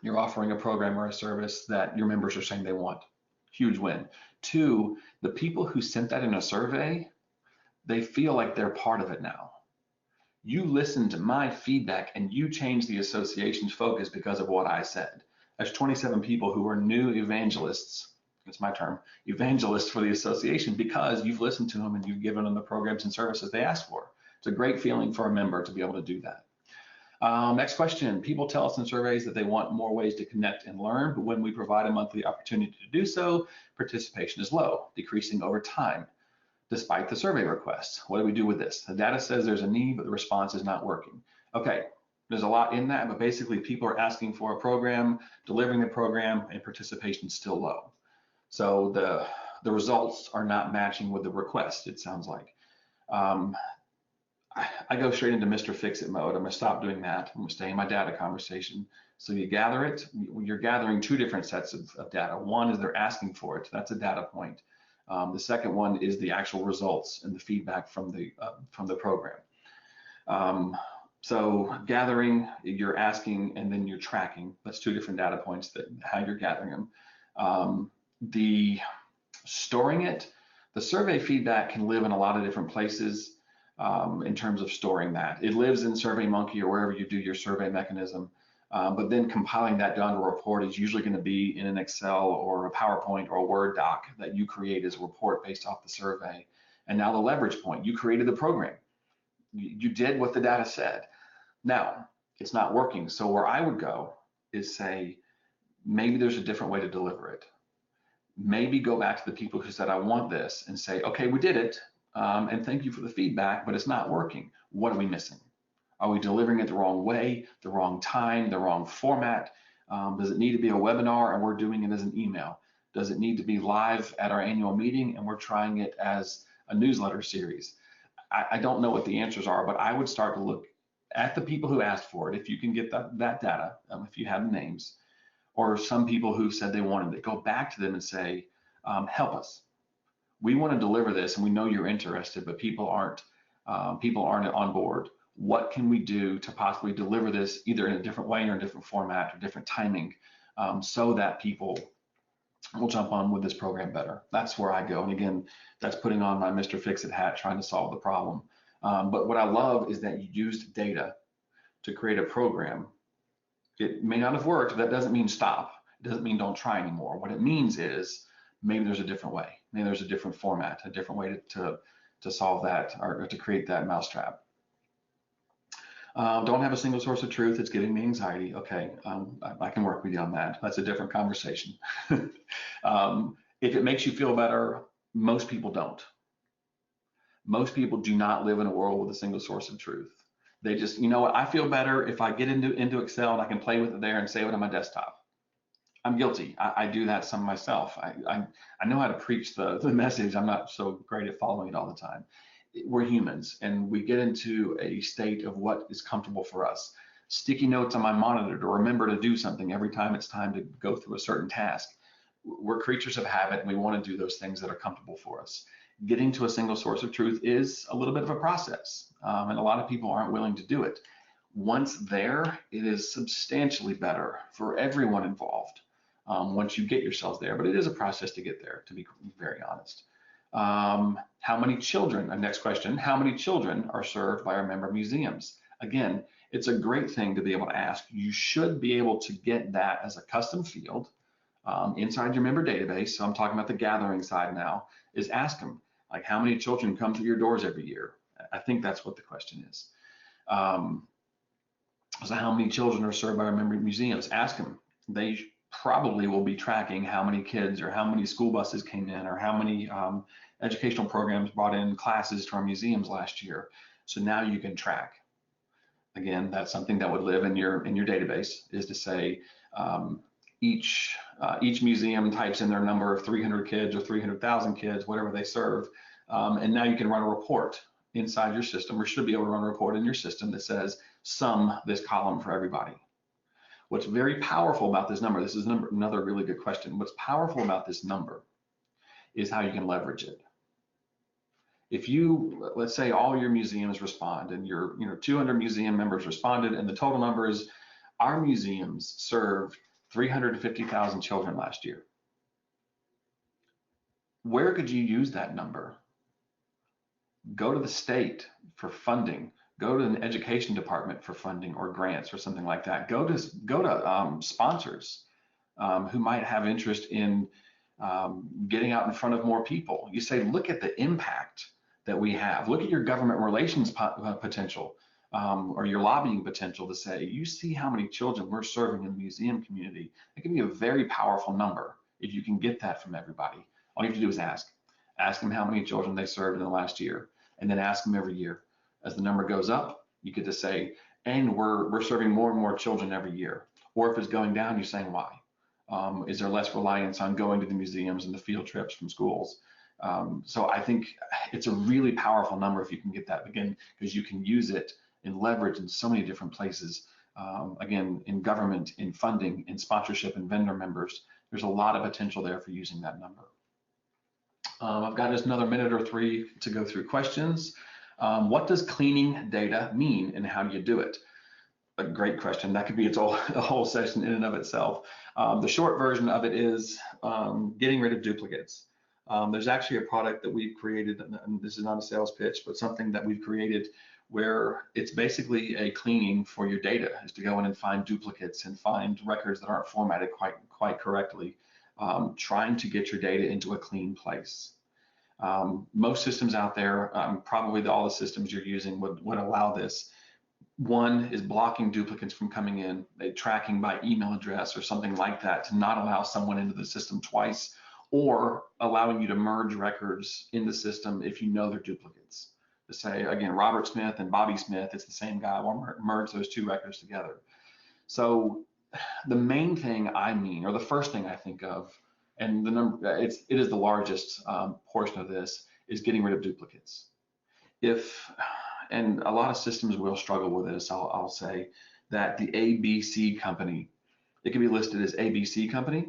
you're offering a program or a service that your members are saying they want. Huge win. Two, the people who sent that in a survey, they feel like they're part of it now. You listened to my feedback and you changed the association's focus because of what I said. There's 27 people who are new evangelists. It's my term, evangelists for the association, because you've listened to them and you've given them the programs and services they asked for. It's a great feeling for a member to be able to do that. Next question. People tell us in surveys that they want more ways to connect and learn, but when we provide a monthly opportunity to do so, participation is low, decreasing over time, despite the survey requests. What do we do with this? The data says there's a need, but the response is not working. Okay, there's a lot in that, but basically people are asking for a program, delivering the program, and participation is still low. So the results are not matching with the request, it sounds like. I go straight into Mr. Fix-It mode. I'm gonna stop doing that. I'm gonna stay in my data conversation. So you gather it, you're gathering 2 different sets of data. One is they're asking for it, that's a data point. The second one is the actual results and the feedback from the program. So gathering, you're asking, and then you're tracking. That's 2 different data points that how you're gathering them. The storing it, the survey feedback can live in a lot of different places in terms of storing that. It lives in SurveyMonkey or wherever you do your survey mechanism, but then compiling that down to a report is usually going to be in an Excel or a PowerPoint or a Word doc that you create as a report based off the survey. And now the leverage point, you created the program. You did what the data said. Now, it's not working. So where I would go is say, maybe there's a different way to deliver it. Maybe go back to the people who said, I want this, and say, okay, we did it, and thank you for the feedback, but it's not working. What are we missing? Are we delivering it the wrong way, the wrong time, the wrong format? Does it need to be a webinar and we're doing it as an email? Does it need to be live at our annual meeting and we're trying it as a newsletter series? I don't know what the answers are, but I would start to look at the people who asked for it, if you can get that data, if you have the names, or some people who said they wanted it, go back to them and say, help us. We want to deliver this and we know you're interested, but people aren't on board. What can we do to possibly deliver this either in a different way or a different format or different timing so that people will jump on with this program better? That's where I go. And again, that's putting on my Mr. Fix-It hat, trying to solve the problem. But what I love is that you used data to create a program. It may not have worked. That doesn't mean stop. It doesn't mean don't try anymore. What it means is maybe there's a different way. Maybe there's a different format, a different way to solve that or to create that mousetrap. Don't have a single source of truth. It's giving me anxiety. Okay, I can work with you on that. That's a different conversation. If it makes you feel better, most people don't. Most people do not live in a world with a single source of truth. They just, you know what, I feel better if I get into Excel and I can play with it there and save it on my desktop. I'm guilty. I do that some myself. I know how to preach the message. I'm not so great at following it all the time. We're humans and we get into a state of what is comfortable for us. Sticky notes on my monitor to remember to do something every time it's time to go through a certain task. We're creatures of habit and we want to do those things that are comfortable for us. Getting to a single source of truth is a little bit of a process, and a lot of people aren't willing to do it. Once there, it is substantially better for everyone involved once you get yourselves there, but it is a process to get there, to be very honest. How many children, next question, how many children are served by our member museums? Again, it's a great thing to be able to ask. You should be able to get that as a custom field inside your member database. So I'm talking about the gathering side now, is ask them, like, how many children come through your doors every year? I think that's what the question is. So how many children are served by our member museums? Ask them. They probably will be tracking how many kids or how many school buses came in or how many educational programs brought in classes to our museums last year. So now you can track. Again, that's something that would live in your database, is to say each museum types in their number of 300 kids or 300,000 kids, whatever they serve, and now you can run a report inside your system, or should be able to run a report in your system that says sum this column for everybody. What's very powerful about this number, this is another really good question. What's powerful about this number is how you can leverage it. If you, let's say all your museums respond and your 200 museum members responded, and the total number is our museums served 350,000 children last year. Where could you use that number? Go to the state for funding. Go to an education department for funding or grants or something like that. Go to sponsors who might have interest in getting out in front of more people. You say, look at the impact that we have. Look at your government relations potential or your lobbying potential to say, you see how many children we're serving in the museum community. It can be a very powerful number if you can get that from everybody. All you have to do is ask. Ask them how many children they served in the last year, and then ask them every year. As the number goes up, you get to say, and we're serving more and more children every year. Or if it's going down, you're saying why? Is there less reliance on going to the museums and the field trips from schools? So I think it's a really powerful number if you can get that, again, because you can use it and leverage in so many different places. Again, in government, in funding, in sponsorship, and vendor members, there's a lot of potential there for using that number. I've got just another minute or three to go through questions. What does cleaning data mean and how do you do it? A great question. That could be a whole session in and of itself. The short version of it is getting rid of duplicates. There's actually a product that we've created, and this is not a sales pitch, but something that we've created where it's basically a cleaning for your data, is to go in and find duplicates and find records that aren't formatted quite correctly, trying to get your data into a clean place. Most systems out there, probably all the systems you're using would allow this. One is blocking duplicates from coming in, tracking by email address or something like that to not allow someone into the system twice, or allowing you to merge records in the system if you know they're duplicates. To say, again, Robert Smith and Bobby Smith, it's the same guy, we'll merge those two records together. So the main thing I mean, or the first thing I think of, and the number, it is the largest portion of this, is getting rid of duplicates. And a lot of systems will struggle with this, I'll say that the ABC company, it can be listed as ABC company,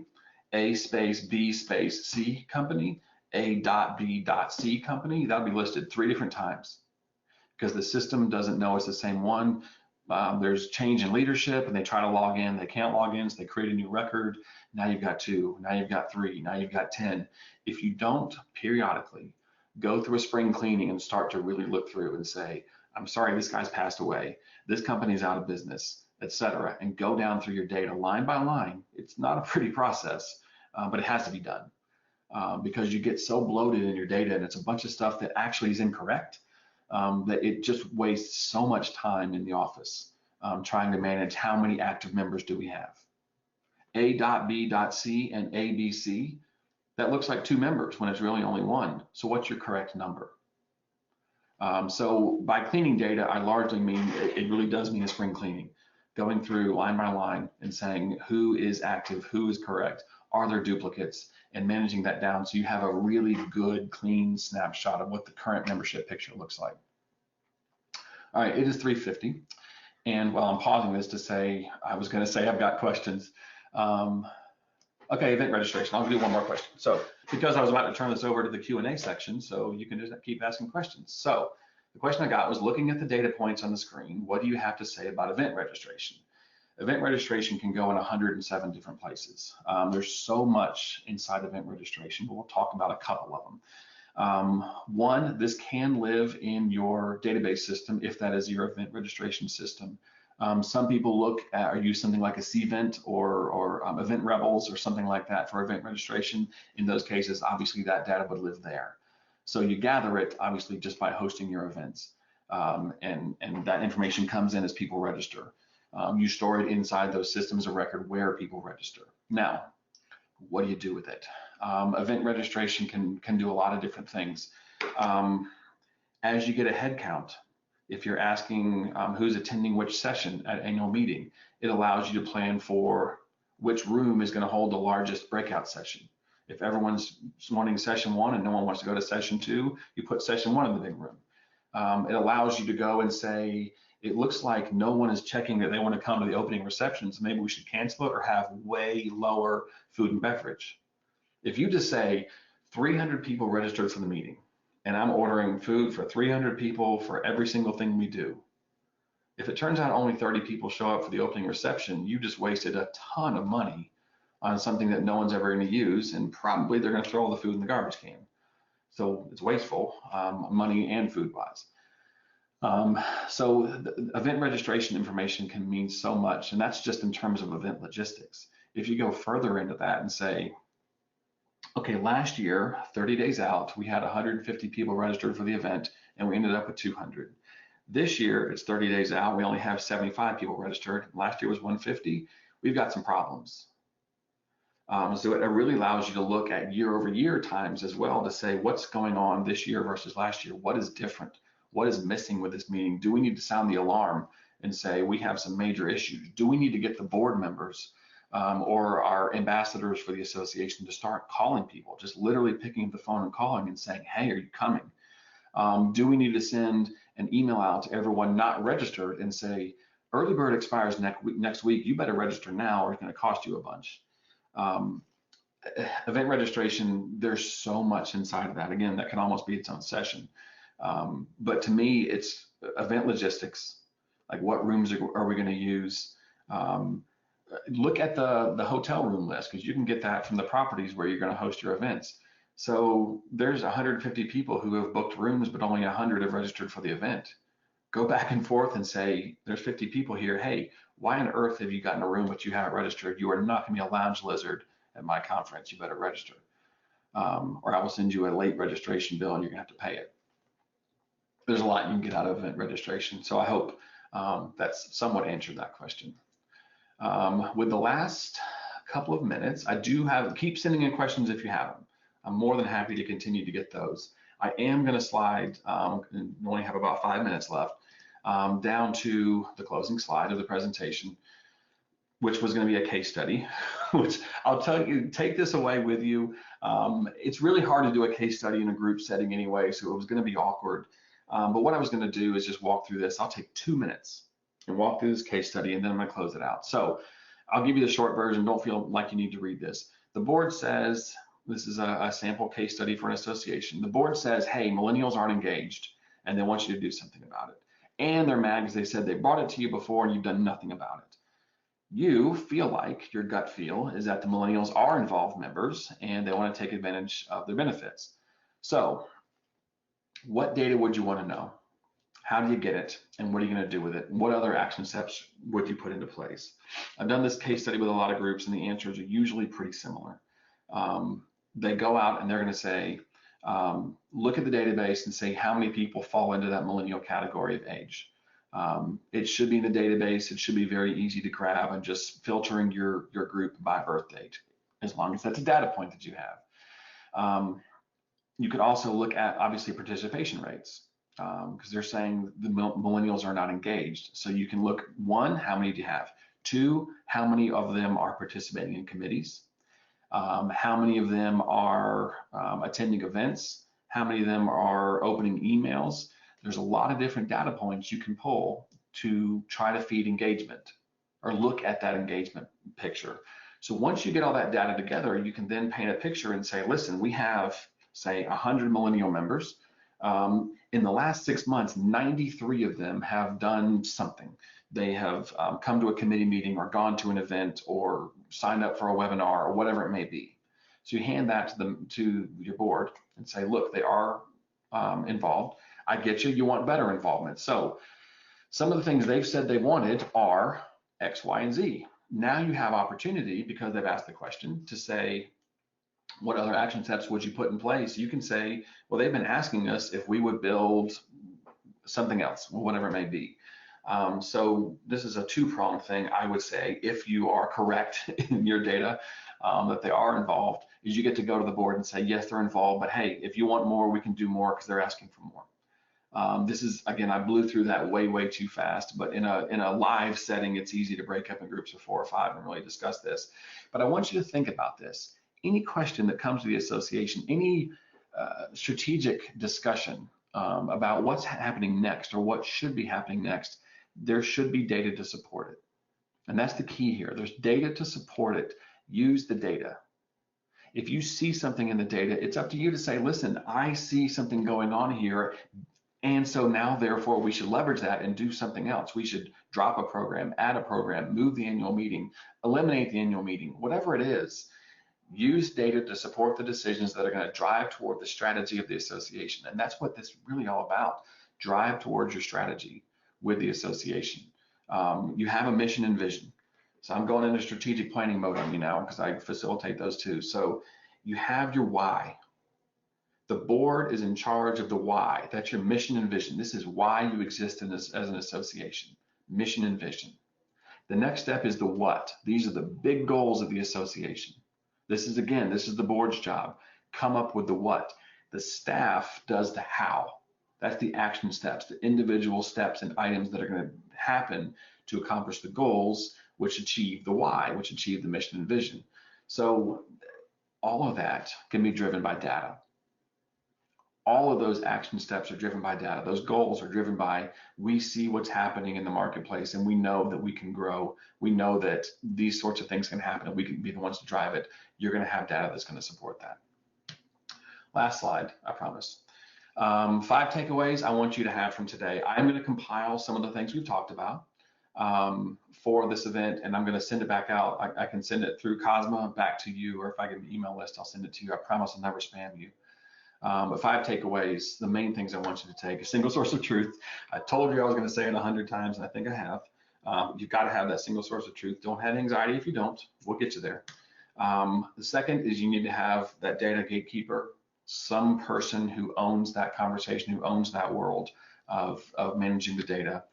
A space B space C company, A.B.C company. That'll be listed 3 different times because the system doesn't know it's the same one. There's change in leadership and they try to log in, they can't log in, so they create a new record. Now you've got 2, now you've got 3, now you've got 10. If you don't periodically go through a spring cleaning and start to really look through and say, I'm sorry, this guy's passed away, this company's out of business, etc., and go down through your data line by line, it's not a pretty process, but it has to be done because you get so bloated in your data and it's a bunch of stuff that actually is incorrect that it just wastes so much time in the office trying to manage how many active members do we have. A.B.C and ABC, that looks like 2 members when it's really only 1. So what's your correct number? So by cleaning data, I largely mean, it really does mean a spring cleaning, going through line by line and saying who is active, who is correct, are there duplicates, and managing that down so you have a really good, clean snapshot of what the current membership picture looks like. All right, it is 3:50. And while I'm pausing this to say, I was going to say I've got questions. Okay, event registration. I'll do one more question. So because I was about to turn this over to the Q&A section, so you can just keep asking questions. So the question I got was, looking at the data points on the screen, what do you have to say about event registration? Event registration can go in 107 different places. There's so much inside event registration, but we'll talk about a couple of them. One, this can live in your database system if that is your event registration system. Some people look at or use something like a Cvent or Event Rebels or something like that for event registration. In those cases, obviously that data would live there. So you gather it obviously just by hosting your events, and that information comes in as people register. You store it inside those systems of record where people register. Now, what do you do with it? Event registration can do a lot of different things. As you get a head count, if you're asking who's attending which session at annual meeting, it allows you to plan for which room is going to hold the largest breakout session. If everyone's wanting session 1 and no one wants to go to session 2, you put session 1 in the big room. It allows you to go and say, it looks like no one is checking that they want to come to the opening receptions. Maybe we should cancel it or have way lower food and beverage. If you just say 300 people registered for the meeting, and I'm ordering food for 300 people for every single thing we do, if it turns out only 30 people show up for the opening reception, you just wasted a ton of money on something that no one's ever going to use, and probably they're going to throw all the food in the garbage can. So it's wasteful, money and food wise. So the event registration information can mean so much, and that's just in terms of event logistics. If you go further into that and say, okay, last year, 30 days out, we had 150 people registered for the event, and we ended up with 200. This year, it's 30 days out, we only have 75 people registered. Last year was 150. We've got some problems. So it really allows you to look at year-over-year times as well to say what's going on this year versus last year. What is different? What is missing with this meeting? Do we need to sound the alarm and say we have some major issues? Do we need to get the board members or our ambassadors for the association to start calling people, just literally picking up the phone and calling and saying, hey, are you coming? Do we need to send an email out to everyone not registered and say, early bird expires next week, you better register now or it's going to cost you a bunch. Event registration, there's so much inside of that. Again, that can almost be its own session. But to me, it's event logistics, like what rooms are we going to use? Look at the hotel room list, because you can get that from the properties where you're going to host your events. So there's 150 people who have booked rooms, but only 100 have registered for the event. Go back and forth and say, there's 50 people here. Hey, why on earth have you gotten a room but you haven't registered? You are not going to be a lounge lizard at my conference. You better register. Or I will send you a late registration bill and you're going to have to pay it. There's a lot you can get out of event registration. So I hope that's somewhat answered that question. With the last couple of minutes, I do keep sending in questions if you have them. I'm more than happy to continue to get those. I am going to slide, and only have about 5 minutes left, down to the closing slide of the presentation, which was going to be a case study, which I'll tell you, take this away with you. It's really hard to do a case study in a group setting anyway, so it was going to be awkward. But what I was going to do is just walk through this. I'll take 2 minutes and walk through this case study, and then I'm going to close it out. So I'll give you the short version. Don't feel like you need to read this. The board says, this is a sample case study for an association. The board says, hey, millennials aren't engaged, and they want you to do something about it. And they're mad because they said they brought it to you before and you've done nothing about it. You feel like, your gut feel is that the millennials are involved members and they want to take advantage of their benefits. So what data would you want to know? How do you get it? And what are you going to do with it? What other action steps would you put into place? I've done this case study with a lot of groups, and the answers are usually pretty similar. They go out and they're going to say, look at the database and say how many people fall into that millennial category of age. It should be in the database. It should be very easy to grab, and just filtering your group by birth date, as long as that's a data point that you have. You could also look at, obviously, participation rates, because they're saying the millennials are not engaged. So you can look, 1, how many do you have? 2, how many of them are participating in committees? How many of them are attending events? How many of them are opening emails? There's a lot of different data points you can pull to try to feed engagement or look at that engagement picture. So once you get all that data together, you can then paint a picture and say, listen, we have, say, 100 millennial members. In the last 6 months, 93 of them have done something. They have come to a committee meeting or gone to an event or signed up for a webinar or whatever it may be. So you hand that to your board and say, look, they are involved. I get you, you want better involvement. So some of the things they've said they wanted are X, Y, and Z. Now you have opportunity, because they've asked the question, to say, what other action steps would you put in place? You can say, well, they've been asking us if we would build something else, whatever it may be. So this is a two-pronged thing, I would say. If you are correct in your data that they are involved, is you get to go to the board and say, yes, they're involved, but hey, if you want more, we can do more because they're asking for more. This is, again, I blew through that way too fast, but in a live setting, it's easy to break up in groups of 4 or 5 and really discuss this. But I want you to think about this. Any question that comes to the association, any strategic discussion about what's happening next or what should be happening next, there should be data to support it. And that's the key here. There's data to support it. Use the data. If you see something in the data, it's up to you to say, listen, I see something going on here. And so now, therefore, we should leverage that and do something else. We should drop a program, add a program, move the annual meeting, eliminate the annual meeting, whatever it is. Use data to support the decisions that are going to drive toward the strategy of the association. And that's what this is really all about. Drive towards your strategy with the association. You have a mission and vision. So I'm going into strategic planning mode on you now because I facilitate those two. So you have your why. The board is in charge of the why. That's your mission and vision. This is why you exist in this as an association. Mission and vision. The next step is the what. These are the big goals of the association. This is the board's job. Come up with the what. The staff does the how. That's the action steps, the individual steps and items that are going to happen to accomplish the goals, which achieve the why, which achieve the mission and vision. So all of that can be driven by data. All of those action steps are driven by data. Those goals are driven by, we see what's happening in the marketplace and we know that we can grow. We know that these sorts of things can happen and we can be the ones to drive it. You're going to have data that's going to support that. Last slide, I promise. 5 takeaways I want you to have from today. I'm going to compile some of the things we've talked about for this event, and I'm going to send it back out. I can send it through COSMA back to you, or if I get an email list, I'll send it to you. I promise I'll never spam you. But 5 takeaways, the main things I want you to take: a single source of truth. I told you I was going to say it 100 times, and I think I have. You've got to have that single source of truth. Don't have anxiety if you don't. We'll get you there. The second is you need to have that data gatekeeper, some person who owns that conversation, who owns that world of managing the data.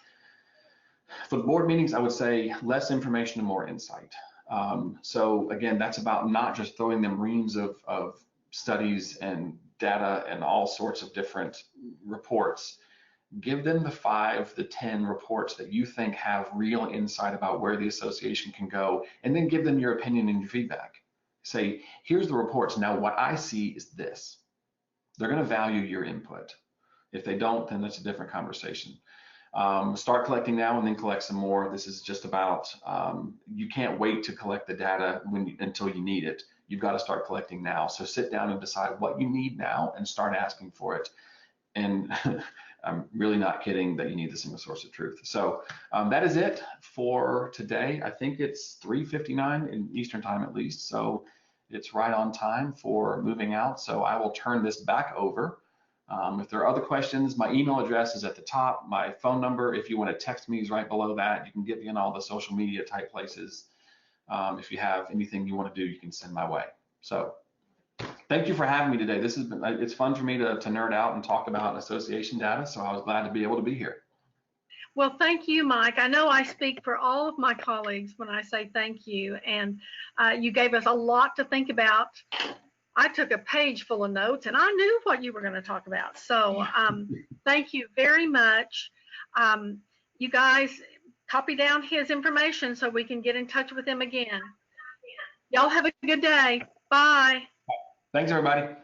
For the board meetings, I would say less information and more insight. So again, that's about not just throwing them reams of studies and data and all sorts of different reports. Give them the 5, the 10 reports that you think have real insight about where the association can go, and then give them your opinion and your feedback. Say, here's the reports. Now what I see is this. They're going to value your input. If they don't, then that's a different conversation. Start collecting now and then collect some more. This is just about, you can't wait to collect the data until you need it. You've got to start collecting now. So sit down and decide what you need now and start asking for it. And I'm really not kidding that you need the single source of truth. So that is it for today. I think it's 3:59 in Eastern time at least. So it's right on time for moving out. So I will turn this back over. If there are other questions, my email address is at the top. My phone number, if you want to text me, is right below that. You can get me in all the social media type places. If you have anything you want to do, you can send my way. So thank you for having me today. This has been, it's fun for me to nerd out and talk about association data. So I was glad to be able to be here. Well, thank you, Mike. I know I speak for all of my colleagues when I say thank you. And you gave us a lot to think about. I took a page full of notes and I knew what you were going to talk about. So thank you very much. You guys copy down his information so we can get in touch with him again. Y'all have a good day. Bye. Thanks, everybody.